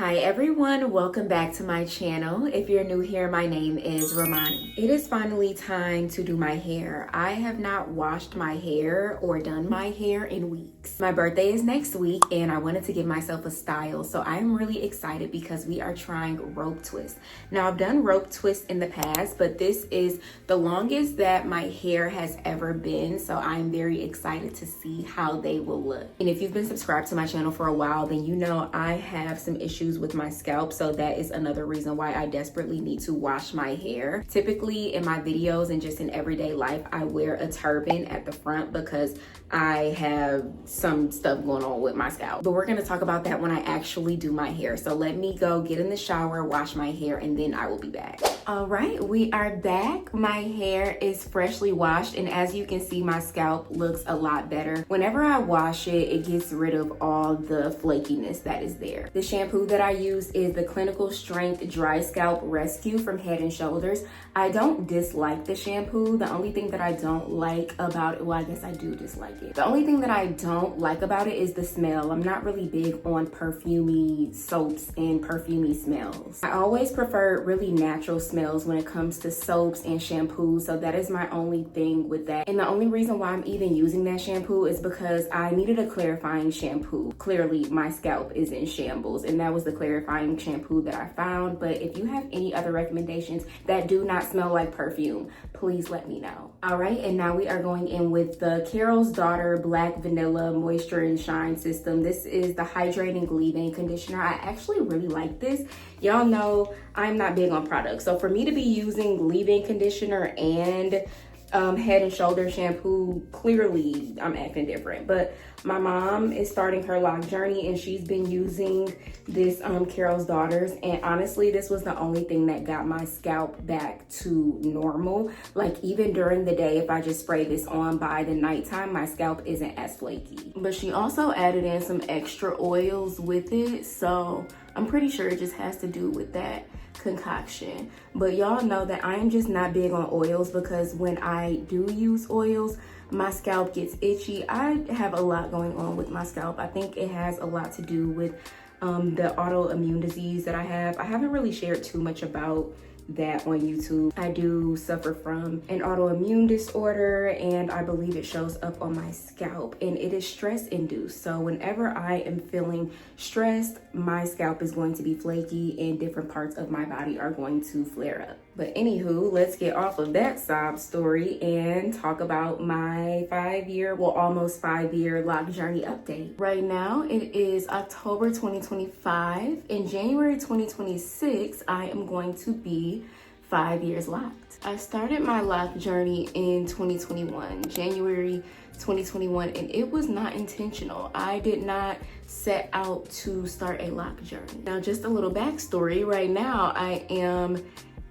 Hi everyone, welcome back to my channel. If you're new here, my name is Romani. It is finally time to do my hair. I have not washed my hair or done my hair in weeks. My birthday is next week and I wanted to give myself a style, so I'm really excited because we are trying rope twist. Now I've done rope twist in the past, but this is the longest that my hair has ever been, so I'm very excited to see how they will look. And if you've been subscribed to my channel for a while, then you know I have some issues with my scalp, so that is another reason why I desperately need to wash my hair. Typically in my videos and just in everyday life, I wear a turban at the front because I have some stuff going on with my scalp. But we're going to talk about that when I actually do my hair. So let me go get in the shower, wash my hair, and then I will be back. All right, we are back. My hair is freshly washed, and as you can see, my scalp looks a lot better. Whenever I wash it, it gets rid of all the flakiness that is there. The shampoo that I use is the Clinical Strength Dry Scalp Rescue from Head & Shoulders. I don't dislike the shampoo. The only thing that I don't like about it, well, I guess I do dislike it. The only thing that I don't like about it is the smell. I'm not really big on perfumey soaps and perfumey smells. I always prefer really natural smells when it comes to soaps and shampoos, so that is my only thing with that. And the only reason why I'm even using that shampoo is because I needed a clarifying shampoo. Clearly, my scalp is in shambles, and that was the clarifying shampoo that I found. But if you have any other recommendations that do not smell like perfume, please let me know. All right, and now we are going in with the Carol's Daughter Black Vanilla Moisture and Shine System. This is the hydrating leave-in conditioner. I actually really like this. Y'all know I'm not big on products, so for me to be using leave-in conditioner and Head & Shoulder shampoo, clearly I'm acting different. But my mom is starting her Loc journey and she's been using this Carol's Daughters, and honestly this was the only thing that got my scalp back to normal. Like even during the day, if I just spray this on, by the nighttime my scalp isn't as flaky. But she also added in some extra oils with it, so I'm pretty sure it just has to do with that concoction. But y'all know that I'm just not big on oils because when I do use oils, my scalp gets itchy. I have a lot going on with my scalp. I think it has a lot to do with the autoimmune disease that I have. I haven't really shared too much about that on YouTube. I do suffer from an autoimmune disorder, and I believe it shows up on my scalp, and it is stress induced. So whenever I am feeling stressed, my scalp is going to be flaky and different parts of my body are going to flare up. But anywho, let's get off of that sob story and talk about my almost 5 year Loc journey update. Right now it is October 2025. In January 2026, I am going to be 5 years locked. I started my Loc journey in 2021, January 2021, and it was not intentional. I did not set out to start a Loc journey. Now, just a little backstory. Right now, I am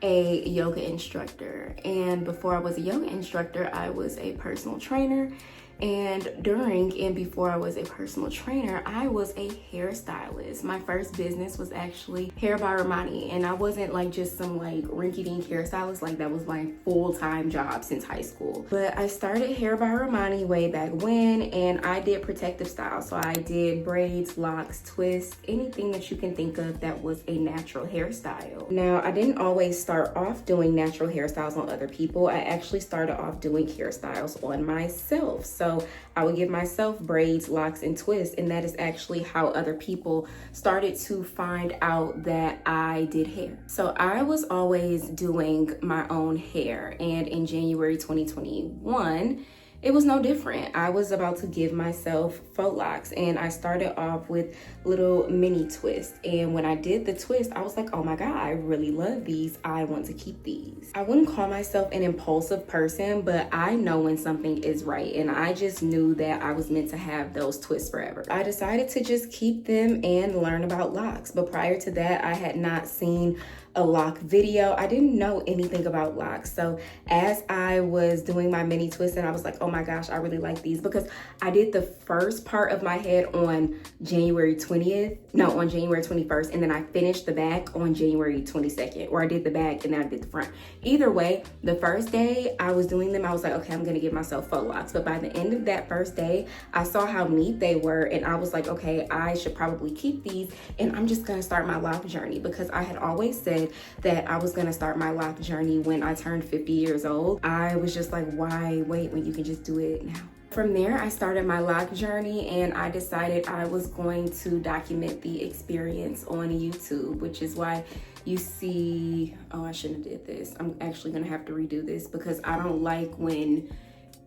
a yoga instructor, and before I was a yoga instructor, I was a personal trainer. And during and before I was a personal trainer, I was a hairstylist. My first business was actually Hair by Romani, and I wasn't like just some like rinky-dink hairstylist. Like that was my full-time job since high school. But I started Hair by Romani way back when, and I did protective style. So I did braids, locks, twists, anything that you can think of that was a natural hairstyle. Now, I didn't always start off doing natural hairstyles on other people. I actually started off doing hairstyles on myself. So I would give myself braids, locks, and twists, and that is actually how other people started to find out that I did hair. So I was always doing my own hair, and in January 2021, it was no different. I was about to give myself faux locks, and I started off with little mini twists. And when I did the twist, I was like, oh my God, I really love these. I want to keep these. I wouldn't call myself an impulsive person, but I know when something is right. And I just knew that I was meant to have those twists forever. I decided to just keep them and learn about locks. But prior to that, I had not seen a loc video. I didn't know anything about locks. So as I was doing my mini twist, and I was like, oh my gosh, I really like these, because I did the first part of my head on January 21st, and then I finished the back on January 22nd, or I did the back and then I did the front. Either way, the first day I was doing them, I was like, okay, I'm gonna give myself faux locks. But by the end of that first day, I saw how neat they were, and I was like, okay, I should probably keep these, and I'm just gonna start my loc journey, because I had always said that I was gonna start my loc journey when I turned 50 years old. I was just like, why wait when you can just do it now? From there, I started my loc journey, and I decided I was going to document the experience on YouTube, which is why you see, oh, I shouldn't have did this. I'm actually gonna have to redo this, because I don't like when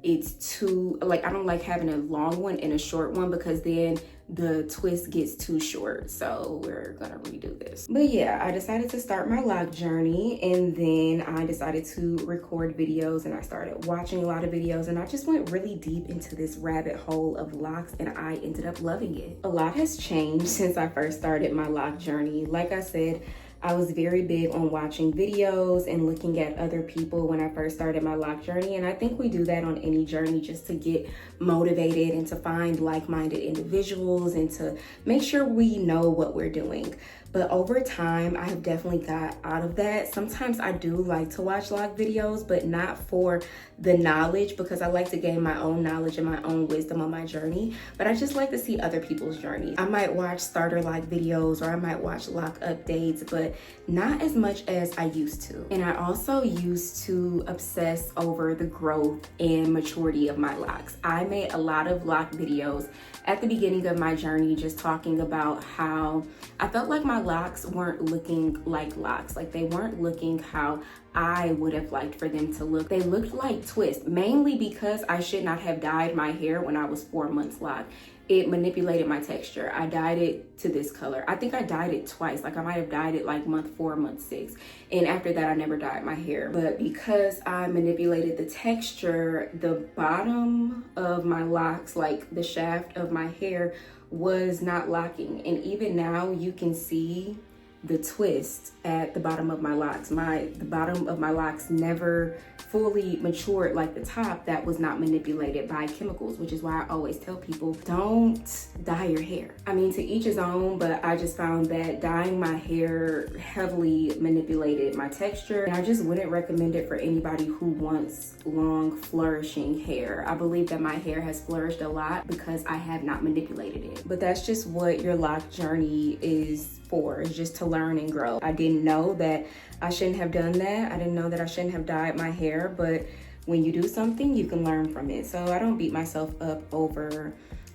it's too, like, I don't like having a long one and a short one, because then the twist gets too short. So we're gonna redo this. But yeah, I decided to start my loc journey, and then I decided to record videos, and I started watching a lot of videos, and I just went really deep into this rabbit hole of locs, and I ended up loving it. A lot has changed since I first started my loc journey. Like I said, I was very big on watching videos and looking at other people when I first started my loc journey. And I think we do that on any journey, just to get motivated and to find like-minded individuals and to make sure we know what we're doing. But over time, I have definitely got out of that. Sometimes I do like to watch loc videos, but not for the knowledge, because I like to gain my own knowledge and my own wisdom on my journey. But I just like to see other people's journey. I might watch starter loc videos, or I might watch loc updates, but not as much as I used to. And I also used to obsess over the growth and maturity of my locs. I made a lot of loc videos at the beginning of my journey, just talking about how I felt like my locs weren't looking like locs. Like, they weren't looking how I would have liked for them to look. They looked like twists, mainly because I should not have dyed my hair when I was 4 months loc. It manipulated my texture. I dyed it to this color. I think I dyed it twice. Like, I might have dyed it like month 4, month 6. And after that, I never dyed my hair. But because I manipulated the texture, the bottom of my locs, like the shaft of my hair, was not locking. And even now you can see the twist at the bottom of my locs. The bottom of my locs never fully matured like the top. That was not manipulated by chemicals, which is why I always tell people, don't dye your hair. I mean, to each his own, but I just found that dyeing my hair heavily manipulated my texture, and I just wouldn't recommend it for anybody who wants long, flourishing hair. I believe that my hair has flourished a lot because I have not manipulated it. But that's just what your loc journey is for, is just to learn and grow. I didn't know that I shouldn't have done that. I didn't know that I shouldn't have dyed my hair, but when you do something, you can learn from it. So I don't beat myself up over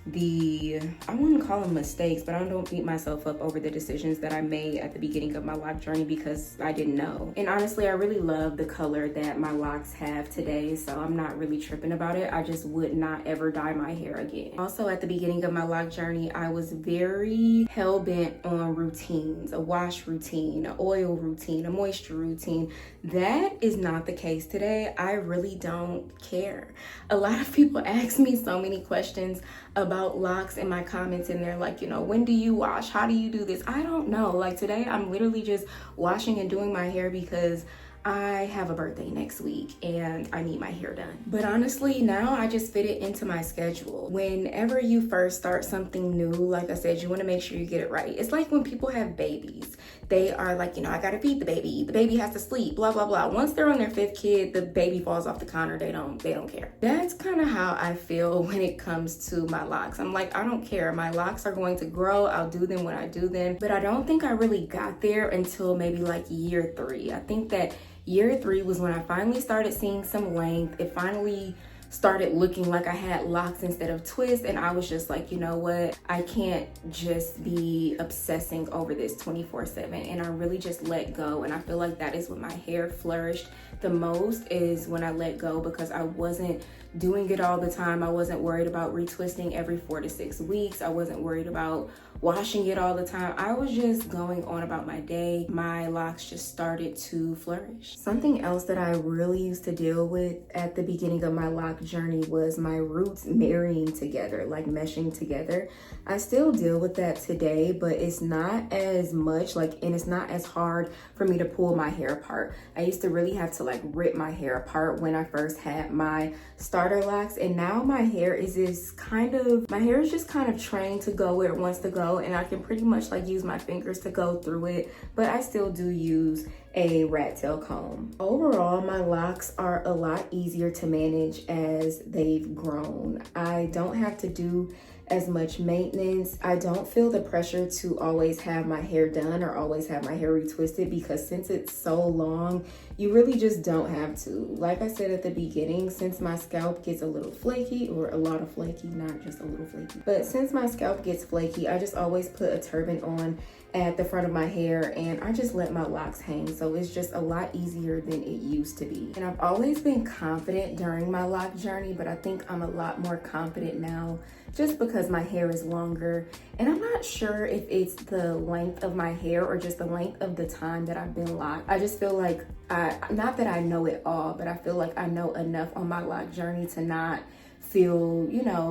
I wouldn't call them mistakes, but I don't beat myself up over the decisions that I made at the beginning of my loc journey, because I didn't know. And honestly, I really love the color that my locs have today, so I'm not really tripping about it. I just would not ever dye my hair again. Also, at the beginning of my loc journey, I was very hell-bent on routines, a wash routine, an oil routine, a moisture routine. That is not the case today. I really don't care. A lot of people ask me so many questions about locs in my comments, and they're like, you know, when do you wash? How do you do this? I don't know. Like, today I'm literally just washing and doing my hair because I have a birthday next week and I need my hair done. But honestly, now I just fit it into my schedule. Whenever you first start something new, like I said, you want to make sure you get it right. It's like when people have babies. They are like, you know, I gotta feed the baby has to sleep, blah, blah, blah. Once they're on their 5th kid, the baby falls off the counter. They don't care. That's kind of how I feel when it comes to my locs. I'm like, I don't care. My locs are going to grow. I'll do them when I do them. But I don't think I really got there until maybe like year 3. I think that year 3 was when I finally started seeing some length. It finally started looking like I had locs instead of twists, and I was just like, you know what, I can't just be obsessing over this 24/7, and I really just let go. And I feel like that is when my hair flourished the most, is when I let go, because I wasn't doing it all the time. I wasn't worried about retwisting every 4 to 6 weeks. I wasn't worried about washing it all the time. I was just going on about my day. My locks just started to flourish. Something else that I really used to deal with at the beginning of my loc journey was my roots marrying together, like meshing together. I still deal with that today, but it's not as much, and it's not as hard for me to pull my hair apart. I used to really have to rip my hair apart when I first had my starter locks, and now my hair is just kind of trained to go where it wants to go, and I can pretty much use my fingers to go through it, but I still do use a rat tail comb. Overall, my locks are a lot easier to manage as they've grown. I don't have to do as much maintenance. I don't feel the pressure to always have my hair done or always have my hair retwisted, because since it's so long, you really just don't have to. Like I said at the beginning, since my scalp gets a little flaky, or a lot of flaky, not just a little flaky, but since my scalp gets flaky, I just always put a turban on at the front of my hair and I just let my locks hang. So it's just a lot easier than it used to be. And I've always been confident during my loc journey, but I think I'm a lot more confident now just because my hair is longer. And I'm not sure if it's the length of my hair or just the length of the time that I've been locked. I just feel like, not that I know it all, but I feel like I know enough on my loc journey to not feel,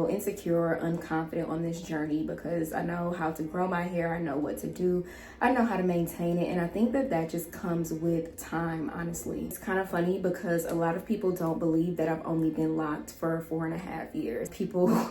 insecure or unconfident on this journey, because I know how to grow my hair, I know what to do, I know how to maintain it, and I think that just comes with time, honestly. It's kind of funny because a lot of people don't believe that I've only been locked for 4.5 years. People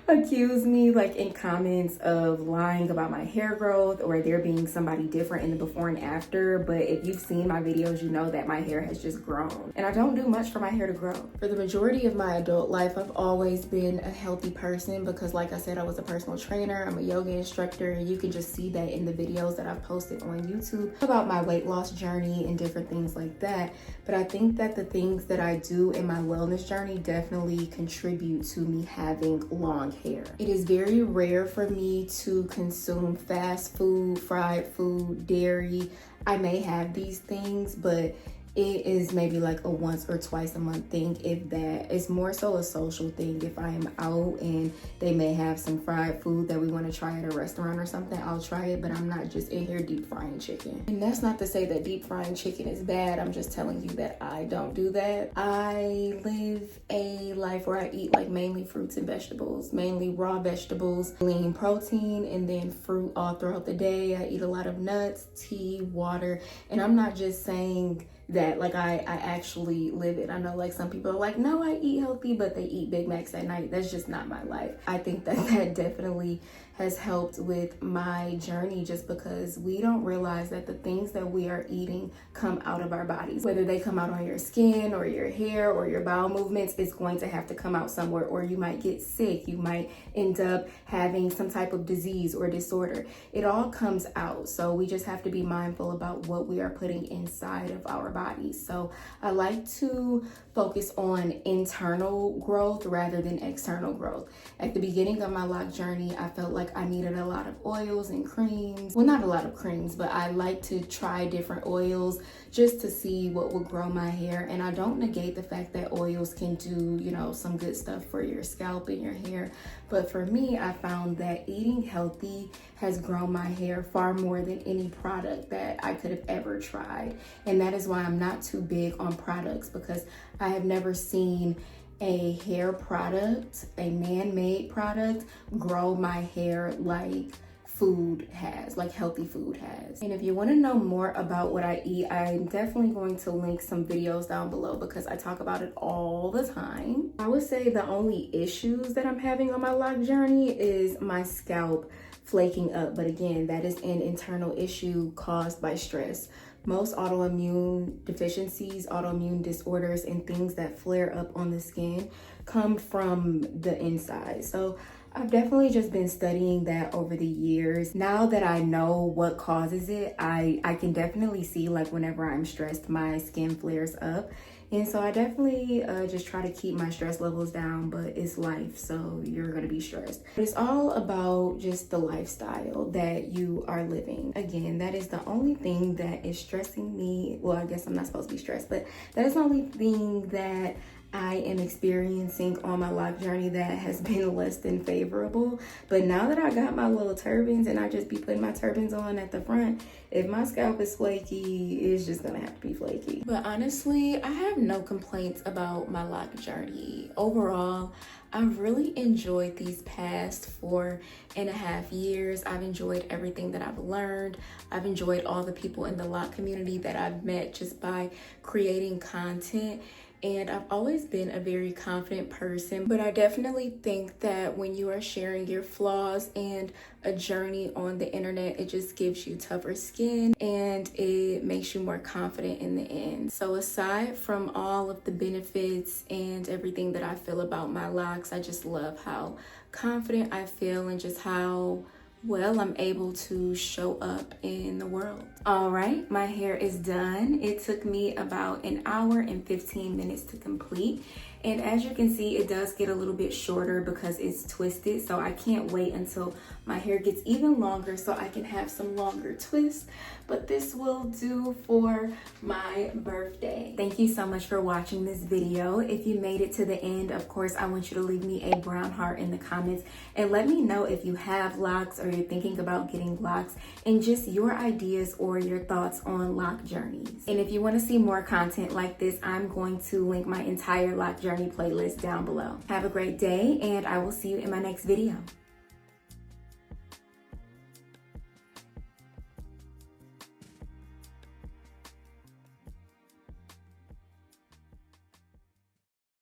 accuse me in comments of lying about my hair growth or there being somebody different in the before and after, but if you've seen my videos, you know that my hair has just grown, and I don't do much for my hair to grow. For the majority of my adult life, I've always been a healthy person because, like I said, I was a personal trainer, I'm a yoga instructor, and you can just see that in the videos that I've posted on YouTube about my weight loss journey and different things like that. But I think that the things that I do in my wellness journey definitely contribute to me having long hair. It is very rare for me to consume fast food, fried food, dairy. I may have these things, but it is maybe a once or twice a month thing, if that. It's more so a social thing. If I am out and they may have some fried food that we want to try at a restaurant or something, I'll try it, but I'm not just in here deep frying chicken. And that's not to say that deep frying chicken is bad. I'm just telling you that I don't do that. I live a life where I eat mainly fruits and vegetables, mainly raw vegetables, lean protein, and then fruit all throughout the day. I eat a lot of nuts, tea, water, and I'm not just saying that I actually live it. I know some people are like, no, I eat healthy, but they eat Big Macs at night. That's just not my life. I think that definitely has helped with my journey, just because we don't realize that the things that we are eating come out of our bodies. Whether they come out on your skin or your hair or your bowel movements, it's going to have to come out somewhere, or you might get sick. You might end up having some type of disease or disorder. It all comes out. So we just have to be mindful about what we are putting inside of our bodies. So I like to focus on internal growth rather than external growth. At the beginning of my loc journey, I felt like I needed a lot of oils and creams. Well, not a lot of creams, but I like to try different oils just to see what will grow my hair. And I don't negate the fact that oils can do, some good stuff for your scalp and your hair. But for me, I found that eating healthy has grown my hair far more than any product that I could have ever tried. And that is why I'm not too big on products, because I have never seen a hair product, a man-made product, grow my hair like food has, like healthy food has. And if you want to know more about what I eat, I'm definitely going to link some videos down below because I talk about it all the time. I would say the only issues that I'm having on my loc journey is my scalp flaking up, but again, that is an internal issue caused by stress. Most autoimmune deficiencies, autoimmune disorders, and things that flare up on the skin come from the inside. So I've definitely just been studying that over the years. Now that I know what causes it, I can definitely see whenever I'm stressed, my skin flares up. And so I definitely just try to keep my stress levels down, but it's life, so you're gonna be stressed. But it's all about just the lifestyle that you are living. Again, that is the only thing that is stressing me. Well, I guess I'm not supposed to be stressed, but that is the only thing that I am experiencing on my Loc journey that has been less than favorable. But now that I got my little turbans and I just be putting my turbans on at the front, if my scalp is flaky, it's just gonna have to be flaky. But honestly, I have no complaints about my Loc journey. Overall, I've really enjoyed these past 4.5 years. I've enjoyed everything that I've learned. I've enjoyed all the people in the Loc community that I've met just by creating content. And I've always been a very confident person, but I definitely think that when you are sharing your flaws and a journey on the internet, it just gives you tougher skin and it makes you more confident in the end. So aside from all of the benefits and everything that I feel about my locks, I just love how confident I feel and just how well I'm able to show up in the world. All right, my hair is done. It took me about 1 hour and 15 minutes to complete. And as you can see, it does get a little bit shorter because it's twisted. So I can't wait until my hair gets even longer so I can have some longer twists. But this will do for my birthday. Thank you so much for watching this video. If you made it to the end, of course, I want you to leave me a brown heart in the comments and let me know if you have locks or you're thinking about getting locks and just your ideas or your thoughts on Loc journeys. And if you want to see more content like this, I'm going to link my entire Loc journey playlist down below. Have a great day and I will see you in my next video.